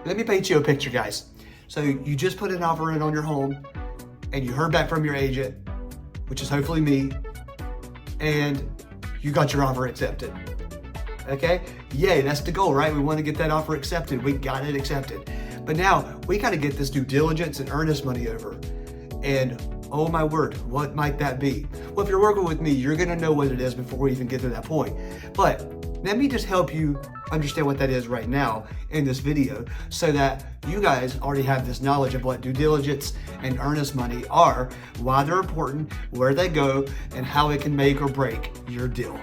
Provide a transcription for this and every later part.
Let me paint you a picture, guys. So you just put an offer in on your home and you heard back from your agent, which is hopefully me, and you got your offer accepted. Okay? Yay, that's the goal, right? We want to get that offer accepted. We got it accepted. But now we got to get this due diligence and earnest money over. And oh my word, what might that be? Well, if you're working with me, you're going to know what it is before we even get to that point. But let me just help you understand what that is right now in this video so that you guys already have this knowledge of what due diligence and earnest money are, why they're important, where they go, and how it can make or break your deal.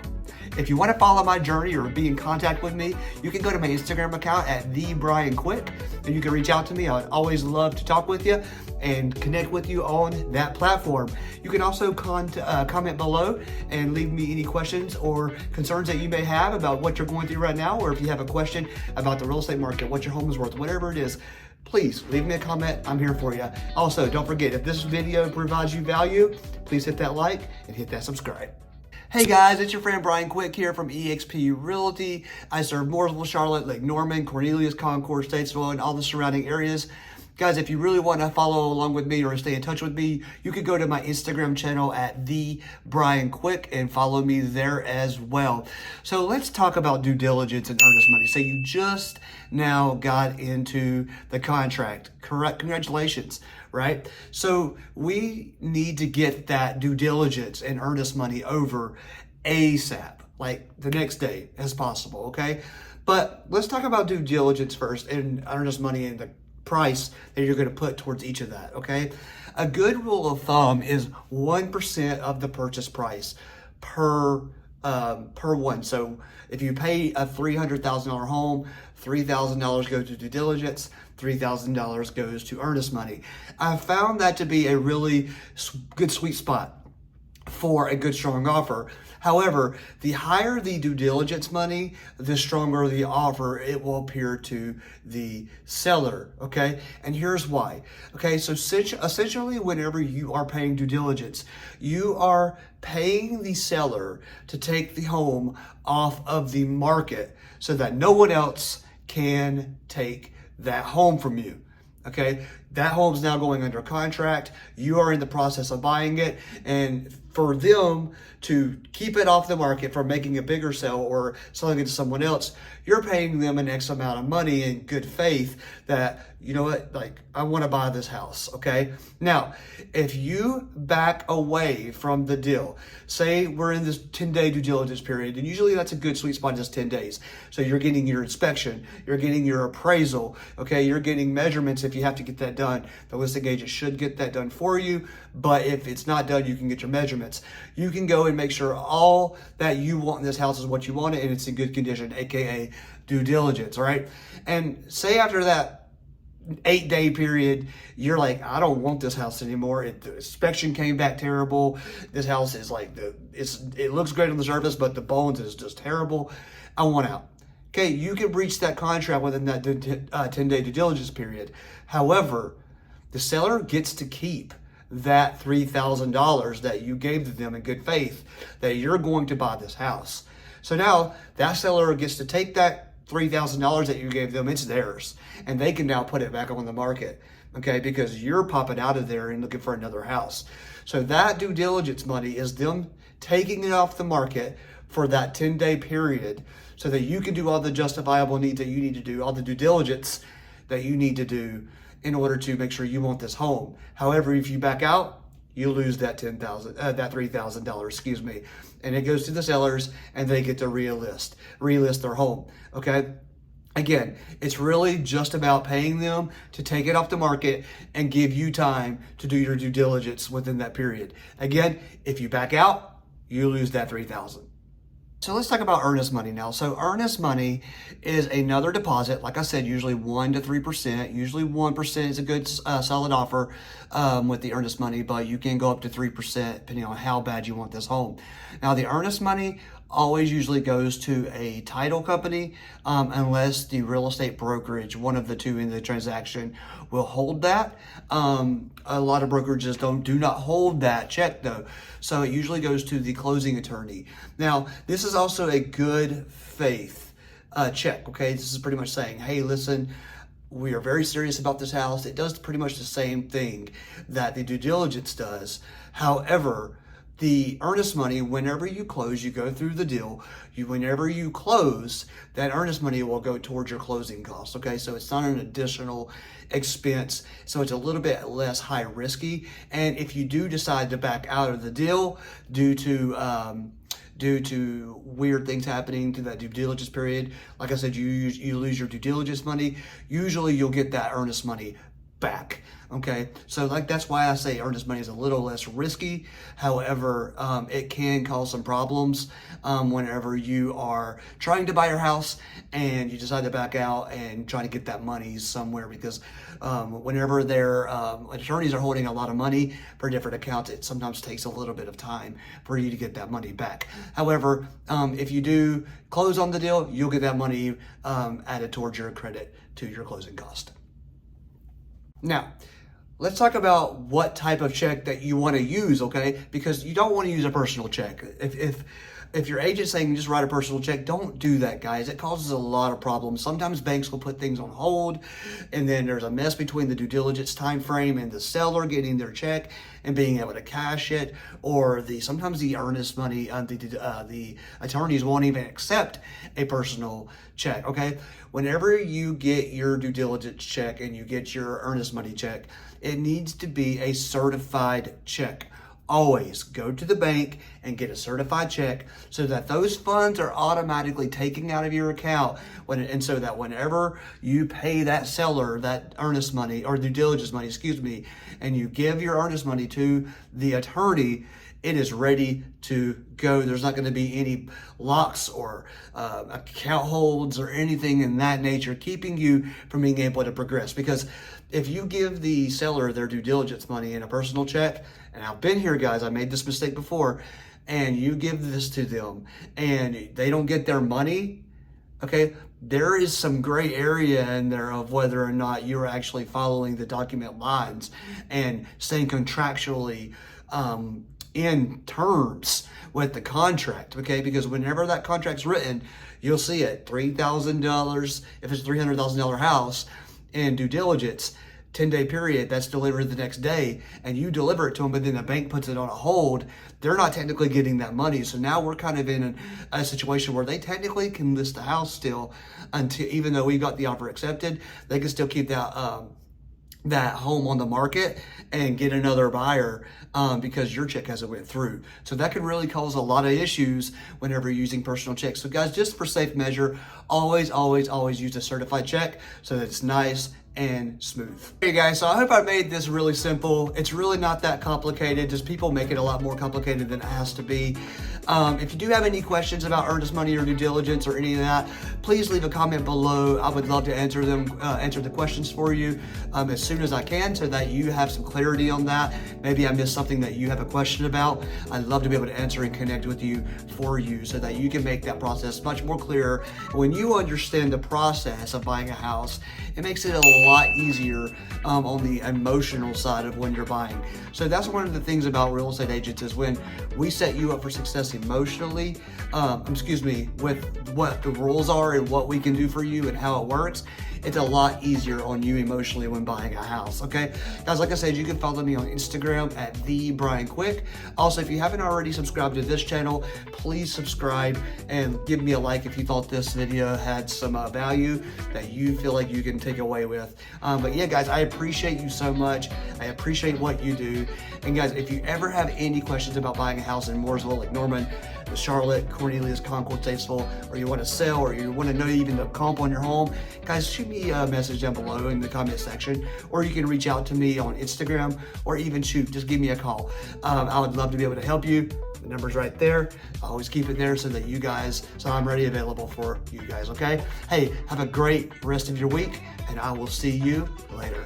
If you want to follow my journey or be in contact with me, you can go to my Instagram account at @TheBrianQuick, and you can reach out to me. I'd always love to talk with you and connect with you on that platform. You can also comment below and leave me any questions or concerns that you may have about what you're going through right now, or if you have a question about the real estate market, what your home is worth, whatever it is. Please leave me a comment. I'm here for you. Also, don't forget, if this video provides you value, please hit that like and hit that subscribe. Hey guys, it's your friend Brian Quick here from eXp Realty. I serve Mooresville, Charlotte, Lake Norman, Cornelius, Concord, Statesville, and all the surrounding areas. Guys, if you really want to follow along with me or stay in touch with me, you could go to my Instagram channel at @TheBrianQuick and follow me there as well. So let's talk about due diligence and earnest money. So you just now got into the contract, correct? Congratulations, right? So we need to get that due diligence and earnest money over ASAP, like the next day as possible, okay? But let's talk about due diligence first and earnest money and the price that you're going to put towards each of that, okay? A good rule of thumb is 1% of the purchase price per one. So if you pay a $300,000 home, $3,000 goes to due diligence, $3,000 goes to earnest money. I found that to be a really good sweet spot for a good strong offer. However, the higher the due diligence money, the stronger the offer it will appear to the seller, okay? And here's why. Okay, so essentially whenever you are paying due diligence, you are paying the seller to take the home off of the market so that no one else can take that home from you. Okay, that home's now going under contract. You are in the process of buying it, and for them to keep it off the market from making a bigger sale or selling it to someone else, you're paying them an X amount of money in good faith that, you know what, like, I want to buy this house, okay? Now, if you back away from the deal, say we're in this 10-day due diligence period, and usually that's a good sweet spot, just 10 days. So you're getting your inspection, you're getting your appraisal, okay? You're getting measurements if you have to get that done. The listing agent should get that done for you, but if it's not done, you can get your measurements. You can go and make sure all that you want in this house is what you want it and it's in good condition, aka due diligence, all right? And say after that 8-day period, you're like, I don't want this house anymore. The inspection came back terrible. This house is like, it looks great on the surface, but the bones is just terrible. I want out. Okay, you can breach that contract within that 10-day due diligence period. However, the seller gets to keep that $3,000 that you gave to them in good faith that you're going to buy this house. So now that seller gets to take that $3,000 that you gave them, it's theirs, and they can now put it back on the market, okay, because you're popping out of there and looking for another house. So that due diligence money is them taking it off the market for that 10-day period so that you can do all the justifiable needs that you need to do, all the due diligence that you need to do in order to make sure you want this home. However, if you back out, you lose that $3,000, excuse me, and it goes to the sellers, and they get to relist their home. Okay. Again, it's really just about paying them to take it off the market and give you time to do your due diligence within that period. Again, if you back out, you lose that $3,000. So let's talk about earnest money now. So earnest money is another deposit. Like I said, usually 1 to 3%. Usually 1% is a good solid offer with the earnest money, but you can go up to 3% depending on how bad you want this home. Now the earnest money always usually goes to a title company unless the real estate brokerage, one of the two in the transaction, will hold that. A lot of brokerages do not hold that check though. So it usually goes to the closing attorney. Now, this is also a good faith check, okay? This is pretty much saying, hey, listen, we are very serious about this house. It does pretty much the same thing that the due diligence does. However, the earnest money, whenever you close, you go through the deal. Whenever you close, that earnest money will go towards your closing costs. Okay, so it's not an additional expense, so it's a little bit less high risky. And if you do decide to back out of the deal due to weird things happening to that due diligence period, like I said, you lose your due diligence money. Usually, you'll get that earnest money back. Okay, so that's why I say earnest money is a little less risky. However, it can cause some problems whenever you are trying to buy your house and you decide to back out and try to get that money somewhere, because whenever their attorneys are holding a lot of money for different accounts, it sometimes takes a little bit of time for you to get that money back. However, if you do close on the deal, you'll get that money added towards your credit to your closing cost. Now, let's talk about what type of check that you want to use, okay? Because you don't want to use a personal check. If your agent's saying just write a personal check, don't do that, guys. It causes a lot of problems. Sometimes banks will put things on hold, and then there's a mess between the due diligence time frame and the seller getting their check and being able to cash it, or sometimes the earnest money, the attorneys won't even accept a personal check, okay? Whenever you get your due diligence check and you get your earnest money check, it needs to be a certified check. Always go to the bank and get a certified check so that those funds are automatically taken out of your account, and so that whenever you pay that seller that earnest money or due diligence money, and you give your earnest money to the attorney, it is ready to go. There's not going to be any locks or account holds or anything in that nature keeping you from being able to progress. Because if you give the seller their due diligence money in a personal check, and I've been here, guys, I made this mistake before, and you give this to them and they don't get their money, okay, there is some gray area in there of whether or not you're actually following the document lines and staying contractually in terms with the contract, okay? Because whenever that contract's written, you'll see it, $3,000, if it's a $300,000 house, in due diligence, 10-day period, that's delivered the next day, and you deliver it to them, but then the bank puts it on a hold, they're not technically getting that money. So now we're kind of in a situation where they technically can list the house still, until, even though we got the offer accepted, they can still keep that home on the market and get another buyer because your check hasn't went through. So that can really cause a lot of issues whenever you're using personal checks. So guys, just for safe measure, always use a certified check so that it's nice and smooth. Hey guys, so I hope I made this really simple. It's really not that complicated. Just people make it a lot more complicated than it has to be. If you do have any questions about earnest money or due diligence or any of that, please leave a comment below. I would love to answer the questions for you as soon as I can, so that you have some clarity on that. Maybe I missed something that you have a question about. I'd love to be able to answer and connect with you for you so that you can make that process much more clear. When you understand the process of buying a house, it makes it a lot easier on the emotional side of when you're buying. So that's one of the things about real estate agents, is when we set you up for success emotionally, with what the rules are and what we can do for you and how it works, it's a lot easier on you emotionally when buying a house, okay? Guys, like I said, you can follow me on Instagram at @TheBrianQuick. Also, if you haven't already subscribed to this channel, please subscribe and give me a like if you thought this video had some value that you feel like you can take away with. But yeah, guys, I appreciate you so much. I appreciate what you do. And guys, if you ever have any questions about buying a house in Mooresville, like Norman, Charlotte, Cornelius, Concord, Statesville, or you want to sell, or you want to know even the comp on your home, guys, shoot me a message down below in the comment section, or you can reach out to me on Instagram, or even just give me a call. I would love to be able to help you. The number's right there. I always keep it there so that I'm ready, available for you guys, okay? Hey, have a great rest of your week, and I will see you later.